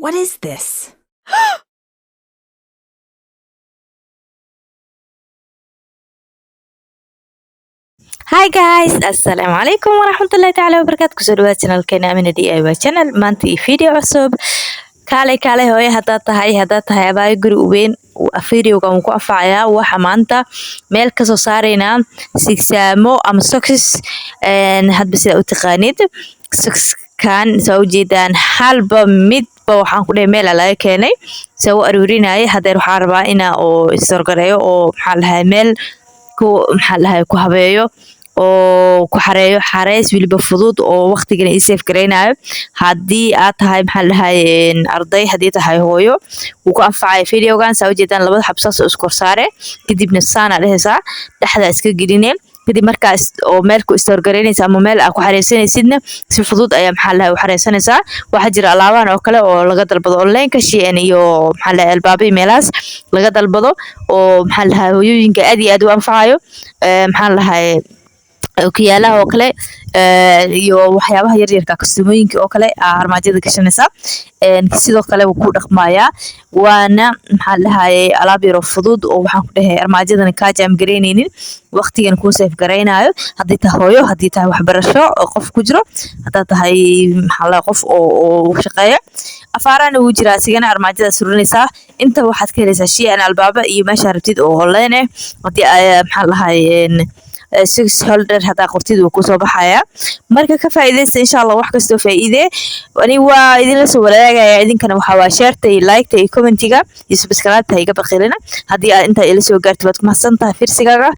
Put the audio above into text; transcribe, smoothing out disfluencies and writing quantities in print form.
What is this? Hi guys, assalaamu calaykum waraxmatullaahi tacaala wabarakaatu. Kusoo dhawaad channelkeena Amina DIY channel. Maanta iyo video cusub. Kaalay hooyo haddaad tahay abaayo guri u weyn videoga waan ku anfacayaa. Waxa maanta meel ka soo saaraynaa sigsaamo ama socks hadba sida u taqaanid. Sockskan soo jeedaan halba midba waxaan ku dhahay meel laga keenay soo aruurinaya. Hadeer waxaan rabaa inaa oo istorgareeyo oo meel ku habeeyo oo ku xareeyo xareys wiliba fudud oo waqtigan i save gareynayo. Hadii aad tahay arday, hadii tahay hooyo wuu ku anfacay videogan. soo jeedaan labada xabsaas oo isku saare kadibna saana dhehaysa dhaxda iska geline kadib markaas oo meel ku istorgareynaysa ama meel aad ku xareysanaysidna si fudud ayaa u xareysanaysa. waxa jira alaabahan oo kale oo laga dalbado online ka Shein iyo albaabi meelaas laga dalbado oo hooyooyinka aad iyo aad u anfacayo. Okiyaalaha oo kale iyo waxyaabaha yar yarka kastamooyinka oo kale armaajada gashanaysa sidoo kale wuu ku dhaqmayaa. waana alaab yar oo fudud oo waxaan ku dhahay armaajadana ka jam gareyneynin waqtigan ku save gareynayo. hadii tahay hooyo, hadii tahay waxbarasho oo qof ku jiro, hadaa tahay qof oo shaqeeya afaarana wuu jiraa sigana armaajada suranaysa. inta waxaad ka helaysaa Shein albaaba iyo meesha rabtid oo online hadii six holder hadaa qortid wuu ku soo baxaya. marka ka faa'iideysta insha Allah wax kasto faa'iide. ani waa idin la soo wadaagaya. idinkana waxa waa share iyo like iyo commentiga iyo subscribe iga baqilina. hadii aad inta ila soo gaartid waad ku mahadsantahay fiirsigaaga.